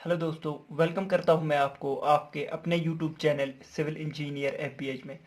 Hello दोस्तों, welcome करता हूं मैं आपको आपके अपने यूट्यूब चैनल सिविल इंजीनियर एफबीएच में।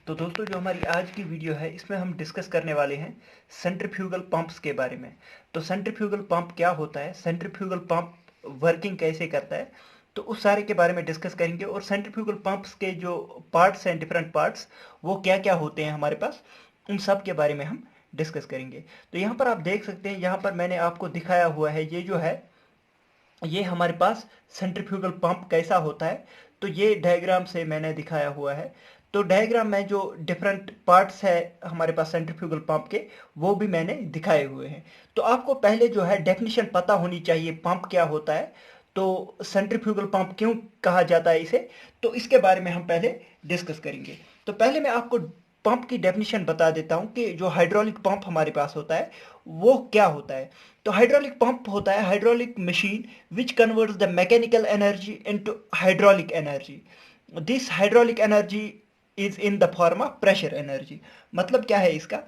तो दोस्तों, जो हमारी आज की वीडियो है इसमें हम डिस्कस करने वाले हैं सेंट्रीफ्यूगल पंप्स के बारे में। तो सेंट्रीफ्यूगल पंप क्या होता है, सेंट्रीफ्यूगल पंप वर्किंग कैसे करता है, तो उस सारे के बारे में डिस्कस करेंगे। और सेंट्रीफ्यूगल पंप्स के जो पार्ट्स हैं, डिफरेंट पार्ट्स, वो क्या क्या होते हैं हमारे पास, उन सब के बारे में हम डिस्कस करेंगे। तो यहाँ पर आप देख सकते हैं, यहाँ पर मैंने आपको दिखाया हुआ है, ये जो है ये हमारे पास सेंट्रीफ्यूगल पंप कैसा होता है। तो ये डायग्राम से मैंने दिखाया हुआ है। तो डायग्राम में जो डिफरेंट पार्ट्स है हमारे पास सेंट्रीफ्यूगल पंप के, वो भी मैंने दिखाए हुए हैं। तो आपको पहले जो है डेफिनेशन पता होनी चाहिए, पंप क्या होता है, तो सेंट्रीफ्यूगल पंप क्यों कहा जाता है इसे, तो इसके बारे में हम पहले डिस्कस करेंगे। तो पहले मैं आपको पंप की डेफिनेशन बता देता हूं कि जो हाइड्रोलिक पंप हमारे पास होता है वो क्या होता है। तो हाइड्रोलिक पंप होता है hydraulic machine which converts the mechanical energy into hydraulic energy. This hydraulic energy is in the form of pressure energy. मतलब क्या है इसका,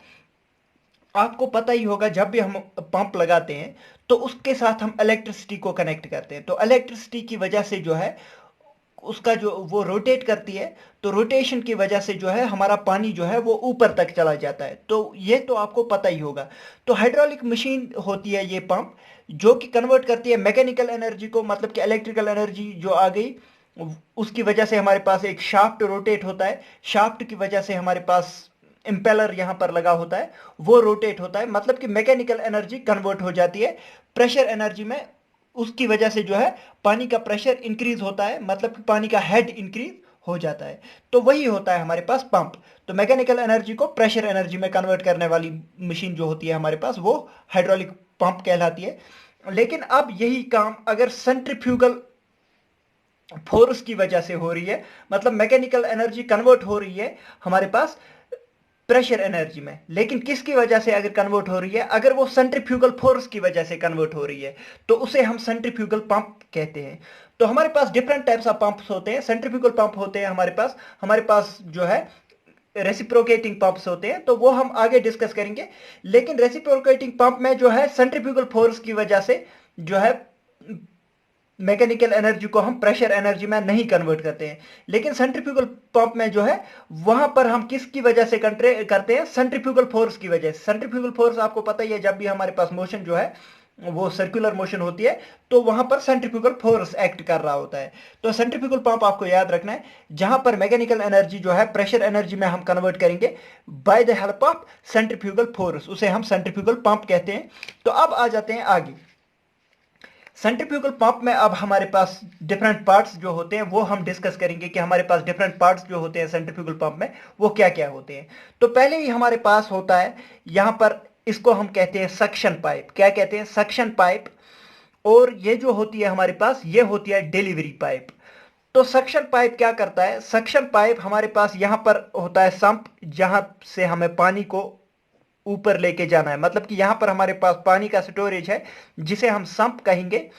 आपको पता ही होगा, जब भी हम पंप लगाते हैं तो उसके साथ हम इलेक्ट्रिसिटी को कनेक्ट करते हैं। तो इलेक्ट्रिसिटी की वजह से जो है उसका जो वो रोटेट करती है, तो रोटेशन की वजह से जो है हमारा पानी जो है वो ऊपर तक चला जाता है। तो ये तो आपको पता ही होगा। तो हाइड्रोलिक मशीन होती है ये पंप, जो कि कन्वर्ट करती है मैकेनिकल एनर्जी को, मतलब कि इलेक्ट्रिकल एनर्जी जो आ गई उसकी वजह से हमारे पास एक शाफ्ट रोटेट होता है। शाफ्ट की वजह से हमारे पास इम्पेलर यहाँ पर लगा होता है, वो रोटेट होता है, मतलब कि मैकेनिकल एनर्जी कन्वर्ट हो जाती है प्रेशर एनर्जी में। उसकी वजह से जो है पानी का प्रेशर इंक्रीज होता है, मतलब कि पानी का हेड इंक्रीज हो जाता है। तो वही होता है हमारे पास पंप। तो मैकेनिकल एनर्जी को प्रेशर एनर्जी में कन्वर्ट करने वाली मशीन जो होती है हमारे पास, वो हाइड्रोलिक पंप कहलाती है। लेकिन अब यही काम अगर सेंट्रीफ्यूगल फोर्स की वजह से हो रही है, मतलब मैकेनिकल एनर्जी कन्वर्ट हो रही है हमारे पास प्रेशर एनर्जी में, लेकिन किसकी वजह से अगर कन्वर्ट हो रही है, अगर वो सेंट्रीफ्यूगल फोर्स की वजह से कन्वर्ट हो रही है, तो उसे हम सेंट्रीफ्यूगल पंप कहते हैं। तो हमारे पास डिफरेंट टाइप्स ऑफ पंप्स होते हैं, सेंट्रीफ्यूगल पंप होते हैं हमारे पास जो है रेसिप्रोकेटिंग पंप्स होते हैं, तो वो हम आगे डिस्कस करेंगे। लेकिन रेसिप्रोकेटिंग पंप में जो है सेंट्रीफ्यूगल फोर्स की वजह से जो है मैकेनिकल एनर्जी को हम प्रेशर एनर्जी में नहीं कन्वर्ट करते हैं। लेकिन सेंट्रीफ्यूगल पंप में जो है वहां पर हम किसकी वजह से करते हैं, सेंट्रीफ्यूगल फोर्स की वजह से। सेंट्रीफ्यूगल फोर्स आपको पता ही है, जब भी हमारे पास मोशन जो है वो सर्कुलर मोशन होती है, तो वहां पर सेंट्रीफ्यूगल फोर्स एक्ट कर रहा होता है। तो सेंट्रीफ्यूगल पंप आपको याद रखना है, जहां पर मैकेनिकल एनर्जी जो है प्रेशर एनर्जी में हम कन्वर्ट करेंगे by the help of centrifugal force, उसे हम सेंट्रीफ्यूगल पंप कहते हैं। तो अब आ जाते हैं आगे। सेंट्रीफ्यूगल पंप में अब हमारे पास डिफरेंट पार्ट्स जो होते हैं वो हम डिस्कस करेंगे कि हमारे पास डिफरेंट पार्ट्स जो होते हैं सेंट्रीफ्यूगल पंप में वो क्या क्या होते हैं। तो पहले ही हमारे पास होता है यहां पर, इसको हम कहते हैं सक्शन पाइप। क्या कहते हैं, सक्शन पाइप। और ये जो होती है हमारे पास, ये होती है डिलीवरी पाइप। तो सक्शन पाइप क्या करता है, सक्शन पाइप हमारे पास यहां पर होता है संप, जहां से हमें पानी को ऊपर लेके जाना है, मतलब कि यहां पर हमारे पास पानी का स्टोरेज है जिसे हम संप कहेंगे।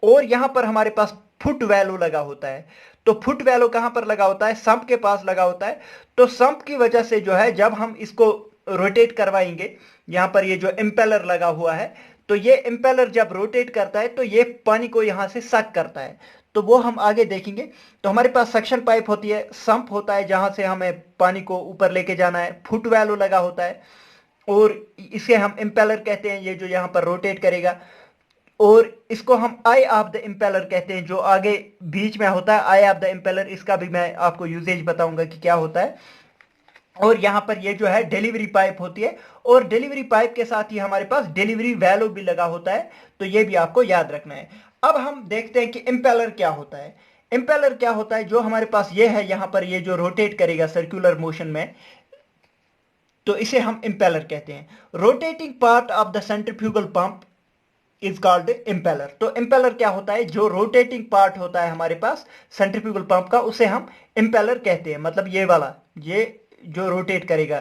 और यहां पर हमारे पास फुट वैल्यू लगा होता है। तो फुट वैल्यू कहां पर लगा होता है, संप के पास लगा होता है। तो संप की वजह से जो है जब हम इसको रोटेट करवाएंगे, यहां पर ये जो इम्पेलर लगा हुआ है, तो ये इम्पेलर जब रोटेट करता है तो ये पानी को यहां से सक करता है। तो वो हम आगे देखेंगे। तो हमारे पास सक्शन पाइप होती है, संप होता है जहां से हमें पानी को ऊपर लेके जाना है, फुट वैल्यू लगा होता है, और इसे हम इम्पेलर कहते हैं, ये जो यहां पर रोटेट करेगा। और इसको हम आई ऑफ द इम्पेलर कहते हैं, जो आगे बीच में होता है आई ऑफ द इम्पेलर। इसका भी मैं आपको यूजेज बताऊंगा कि क्या होता है। और यहां पर ये जो है डिलीवरी पाइप होती है, और डिलीवरी पाइप के साथ ही हमारे पास डिलीवरी वैल्यू भी लगा होता है। तो ये भी आपको याद रखना है। अब हम देखते हैं कि इम्पेलर क्या होता है। इम्पेलर क्या होता है, जो हमारे पास ये है यहां पर, ये जो रोटेट करेगा सर्कुलर मोशन में, तो इसे हम इम्पेलर कहते हैं। Rotating part of the centrifugal pump is called impeller. तो इम्पेलर क्या होता है, जो रोटेटिंग पार्ट होता है हमारे पास सेंट्रीफ्यूगल पंप का, उसे हम इम्पेलर कहते हैं, मतलब ये वाला, ये जो रोटेट करेगा,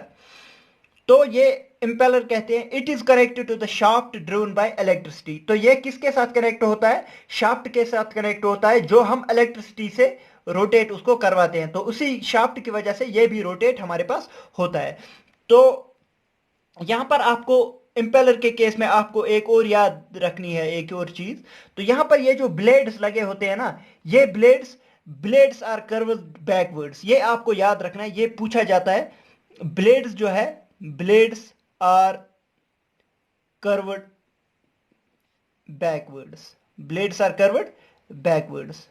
तो ये इम्पेलर कहते हैं। It is connected to the shaft driven by electricity. तो ये किसके साथ कनेक्ट होता है, शाफ्ट के साथ कनेक्ट होता है, जो हम इलेक्ट्रिसिटी से रोटेट उसको करवाते हैं। तो उसी शाफ्ट की वजह से ये भी रोटेट हमारे पास होता है। तो यहां पर आपको इम्पेलर के केस में आपको एक और याद रखनी है, एक और चीज। तो यहां पर ये जो ब्लेड्स लगे होते हैं ना, ये ब्लेड्स आर कर्व्ड बैकवर्ड्स, ये आपको याद रखना है, ये पूछा जाता है। ब्लेड्स जो है, blades are curved backwards, blades are curved backwards.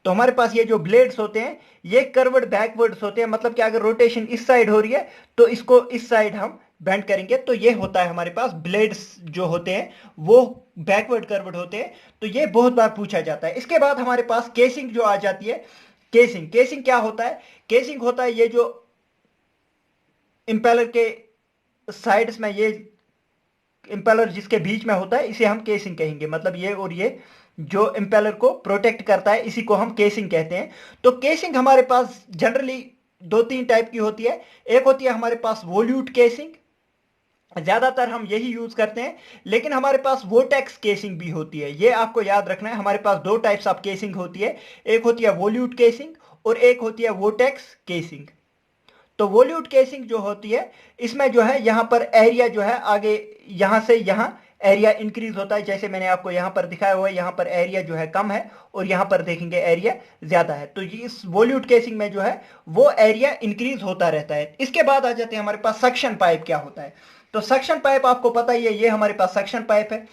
तो हमारे पास ये जो ब्लेड्स होते हैं ये कर्व्ड बैकवर्ड्स होते हैं, मतलब कि अगर रोटेशन इस साइड हो रही है तो इसको इस साइड हम बेंड करेंगे, तो ये होता है हमारे पास ब्लेड्स जो होते हैं वो बैकवर्ड कर्व्ड होते हैं। तो ये बहुत बार पूछा जाता है। इसके बाद हमारे पास केसिंग जो आ जाती है। केसिंग क्या होता है? केसिंग होता है ये जो इंपेलर के साइड्स में, ये इंपेलर जिसके बीच में होता है इसे हम केसिंग कहेंगे। मतलब ये और ये जो इंपेलर को प्रोटेक्ट करता है इसी को हम केसिंग कहते हैं। तो केसिंग हमारे पास जनरली दो तीन टाइप की होती है। एक होती है हमारे पास वोल्यूट केसिंग, ज्यादातर हम यही यूज करते हैं, लेकिन हमारे पास वोटेक्स केसिंग भी होती है। ये आपको याद रखना है, हमारे पास दो टाइप्स ऑफ केसिंग होती है, एक होती है वोल्यूट केसिंग और एक होती है वोटेक्स केसिंग। तो वोल्यूट केसिंग जो होती है इसमें जो है यहाँ पर एरिया जो है आगे यहाँ से यहाँ एरिया इंक्रीज होता है, जैसे मैंने आपको यहाँ पर दिखाया हुआ है, यहाँ पर एरिया जो है कम है और यहाँ पर देखेंगे एरिया ज्यादा है। तो इस वोल्यूट केसिंग में जो है वो एरिया इंक्रीज होता रहता है। इसके बाद आ जाते हैं हमारे पास सक्शन पाइप क्या होता है। तो सक्शन पाइप आपको पता ही है, ये हमारे पास सक्शन पाइप है।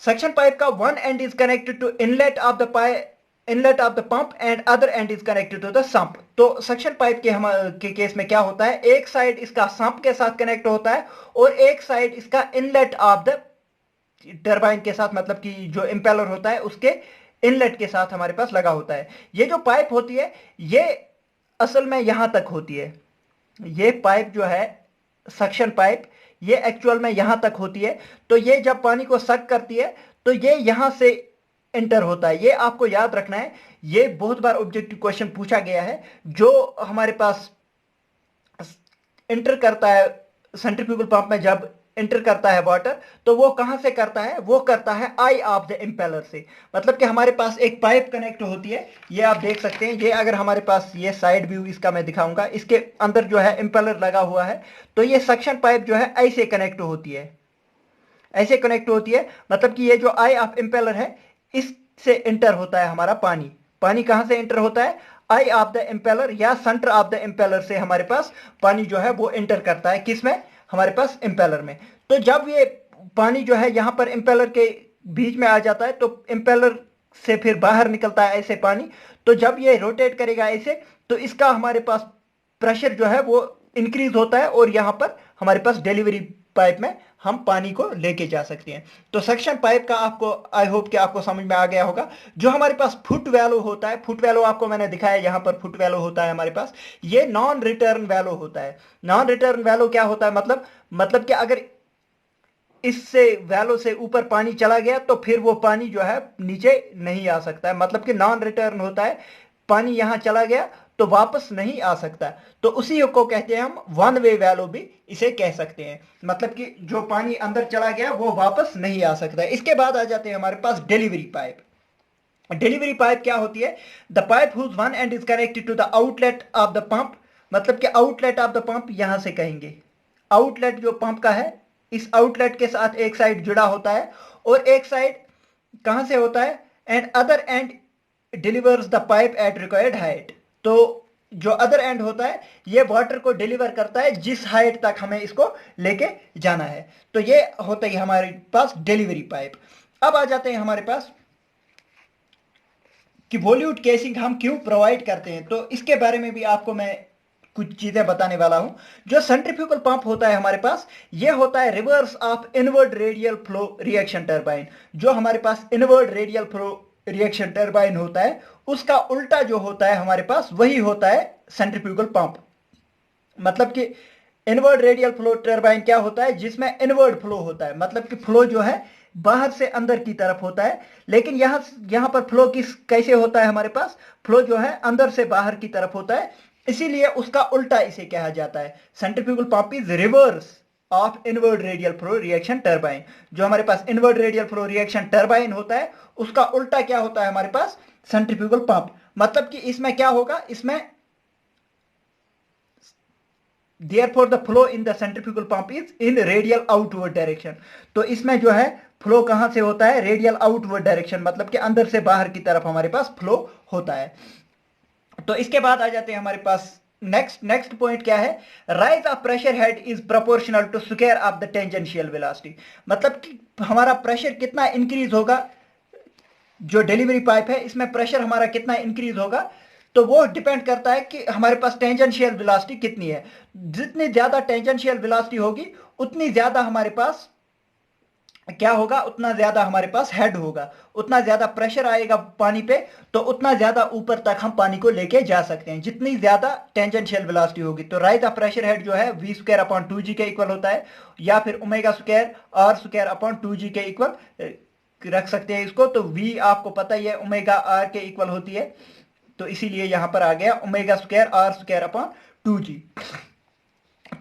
सक्शन पाइप का one end is connected to inlet of the pump and other end is connected to the sump. तो सक्शन पाइप के केस में क्या होता है, एक साइड इसका सम्प के साथ कनेक्ट होता है और एक साइड इसका इनलेट ऑफ द टरबाइन के साथ, मतलब कि जो इंपेलर होता है उसके इनलेट के साथ हमारे पास लगा होता है। ये जो पाइप होती है ये असल में यहां तक होती है। ये पाइप जो है सक्शन पाइप, ये एक्चुअल में यहां तक होती है। तो ये जब पानी को सक करती है तो ये यहां से एंटर होता है। ये आपको याद रखना है, ये बहुत बार ऑब्जेक्टिव क्वेश्चन पूछा गया है। जो हमारे पास एंटर करता है सेंट्रीफ्यूगल पंप में, जब एंटर करता है वाटर, तो वो कहां से करता है, वो करता है आई ऑफ द इंपेलर से। मतलब कि हमारे पास एक पाइप कनेक्ट होती है, ये आप देख सकते हैं। ये अगर हमारे पास ये साइड व्यू इसका मैं दिखाऊंगा, इसके अंदर जो है इंपेलर लगा हुआ है, तो ये सक्शन पाइप जो है ऐसे कनेक्ट होती है, ऐसे कनेक्ट होती है। मतलब कि ये जो आई ऑफ इंपेलर है इससे एंटर होता है हमारा पानी। पानी कहां से एंटर होता है, आई ऑफ द इंपेलर या सेंटर ऑफ द इंपेलर से हमारे पास पानी जो है वो एंटर करता है, किसमें, हमारे पास इंपेलर में। तो जब ये पानी जो है यहां पर इंपेलर के बीच में आ जाता है तो इंपेलर से फिर बाहर निकलता है ऐसे पानी। तो जब ये रोटेट करेगा ऐसे तो इसका हमारे पास प्रेशर जो है वो इंक्रीज होता है और यहां पर हमारे पास डिलीवरी पाइप में हम पानी को लेके जा सकते हैं। तो सक्शन पाइप का आपको, आई होप कि आपको समझ में आ गया होगा। जो हमारे पास फुट वैलो होता है, फुट वैलो आपको मैंने दिखाया, यहां पर फुट वैलो होता है हमारे पास, ये नॉन रिटर्न वैलो होता है। नॉन रिटर्न वैलो क्या होता है, मतलब कि अगर इससे वैलो से ऊपर पानी चला गया तो फिर वो पानी जो है नीचे नहीं आ सकता है। मतलब कि नॉन रिटर्न होता है, पानी यहां चला गया तो वापस नहीं आ सकता। तो उसी को कहते हैं हम वन वे वैलो भी इसे कह सकते हैं। मतलब कि जो पानी अंदर चला गया वो वापस नहीं आ सकता है। इसके बाद आ जाते हैं हमारे पास डिलीवरी पाइप। डिलीवरी पाइप क्या होती है, the pipe whose one end is connected to the outlet of the pump. मतलब कि आउटलेट ऑफ द पंप यहां से कहेंगे, आउटलेट जो पंप का है इस आउटलेट के साथ एक साइड जुड़ा होता है और एक साइड कहां से होता है, and other end delivers the pipe at required height. तो जो अदर एंड होता है ये वाटर को डिलीवर करता है जिस हाइट तक हमें इसको लेके जाना है। तो ये होता है हमारे पास डिलीवरी पाइप। अब आ जाते हैं हमारे पास कि वॉल्यूट केसिंग हम क्यों प्रोवाइड करते हैं। तो इसके बारे में भी आपको मैं कुछ चीजें बताने वाला हूं। जो सेंट्रीफ्यूगल पंप होता है हमारे पास, ये होता है reverse of inward radial flow reaction turbine. जो हमारे पास inward radial flow reaction turbine होता है उसका उल्टा जो होता है हमारे पास वही होता है सेंट्रीफ्यूगल पंप। मतलब कि इनवर्ड रेडियल फ्लो टरबाइन क्या होता है, जिसमें इनवर्ड फ्लो होता है, मतलब कि फ्लो जो है बाहर से अंदर की तरफ होता है। लेकिन यहां पर फ्लो कैसे होता है, हमारे पास फ्लो जो है अंदर से बाहर की तरफ होता है, इसीलिए उसका उल्टा इसे कहा जाता है। Centrifugal pump is reverse of inward radial flow reaction turbine. जो हमारे पास inward radial flow reaction turbine होता है उसका उल्टा क्या होता है हमारे पास, सेंट्रीफ्यूगल पंप। मतलब कि इसमें क्या होगा, इसमें Therefore the flow in the centrifugal pump is in radial outward direction. तो इसमें जो है फ्लो कहां से होता है? रेडियल आउटवर्ड डायरेक्शन, मतलब कि अंदर से बाहर की तरफ हमारे पास फ्लो होता है। तो इसके बाद आ जाते हैं हमारे पास नेक्स्ट पॉइंट क्या है? Rise of pressure head is proportional to square of the tangential velocity. मतलब कि हमारा प्रेशर कितना इंक्रीज होगा, जो डिलीवरी पाइप है इसमें प्रेशर हमारा कितना इंक्रीज होगा, तो वो डिपेंड करता है कि हमारे पास टेंजेंशियल वेलोसिटी कितनी है। जितनी ज्यादा टेंजेंशियल वेलोसिटी होगी उतनी ज्यादा हमारे पास क्या होगा, उतना ज्यादा हमारे पास हेड होगा, उतना ज्यादा प्रेशर आएगा पानी पे, तो उतना ज्यादा ऊपर तक हम पानी को लेके जा सकते हैं जितनी ज्यादा टेंजेंशियल वेलोसिटी होगी। तो राइज ऑफ प्रेशर हेड जो है वी स्क्वायर अपॉन 2g के इक्वल होता है, या फिर omega square r square upon 2g के इक्वल रख सकते हैं इसको। तो v आपको पता ही है ओमेगा आर के इक्वल होती है, तो इसीलिए यहां पर आ गया omega square r square upon 2g।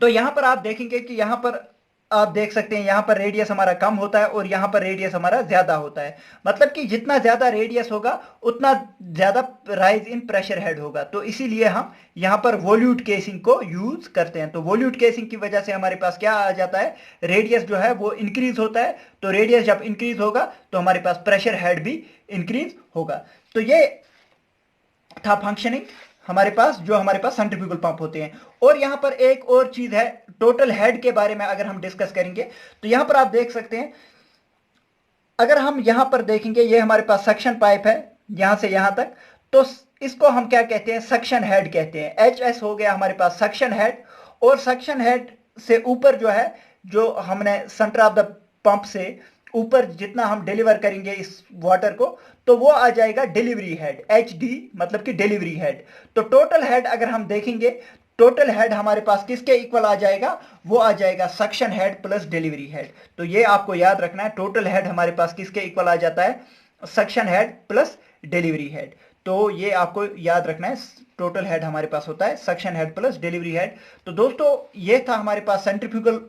तो यहां पर आप देखेंगे कि यहां पर आप देख सकते हैं यहां पर रेडियस हमारा कम होता है और यहां पर रेडियस हमारा ज्यादा होता है। मतलब कि जितना ज्यादा रेडियस होगा उतना ज्यादा राइज इन प्रेशर हेड होगा। तो इसीलिए हम यहां पर वॉल्यूट केसिंग को यूज करते हैं। तो वॉल्यूट केसिंग की वजह से हमारे पास क्या आ जाता है, रेडियस जो है वो इंक्रीज होता है। तो रेडियस जब इंक्रीज होगा तो हमारे पास प्रेशर हेड भी इंक्रीज होगा। तो ये था फंक्शनिंग हमारे पास, जो हमारे पास सेंट्रीफ्यूगल पंप होते हैं। और यहां पर एक और चीज है, टोटल हेड के बारे में अगर हम डिस्कस करेंगे तो यहां पर आप देख सकते हैं, अगर हम यहां पर देखेंगे ये हमारे पास सक्शन पाइप है यहां से यहां तक, तो इसको हम क्या कहते हैं, सक्शन हेड कहते हैं। एच एस हो गया हमारे पास सक्शन हेड। और सक्शन हेड से ऊपर जो है, जो हमने सेंटर ऑफ द पंप से ऊपर जितना हम डिलीवर करेंगे इस वाटर को, तो वो आ जाएगा डिलीवरी हेड, एच डी मतलब कि डिलीवरी हेड। तो टोटल हेड अगर हम देखेंगे, टोटल हेड हमारे पास किसके इक्वल आ जाएगा, वो आ जाएगा suction head plus delivery head. तो ये आपको याद रखना है, टोटल हेड हमारे पास किसके इक्वल आ जाता है, suction head plus delivery head. तो ये आपको याद रखना है, टोटल हेड हमारे पास होता है suction head plus delivery head. तो दोस्तों ये था हमारे पास सेंट्रीफ्यूगल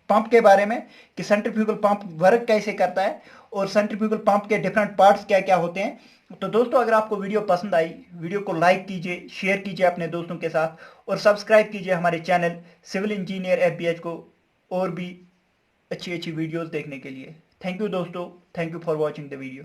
पंप के बारे में, कि सेंट्रीफ्यूगल पंप वर्क कैसे करता है और सेंट्रीफ्यूगल पंप के डिफरेंट पार्ट्स क्या क्या होते हैं। तो दोस्तों अगर आपको वीडियो पसंद आई, वीडियो को लाइक कीजिए, शेयर कीजिए अपने दोस्तों के साथ और सब्सक्राइब कीजिए हमारे चैनल सिविल इंजीनियर एफबीएच को और भी अच्छी अच्छी वीडियोस देखने के लिए। थैंक यू दोस्तों, thank you for watching the video.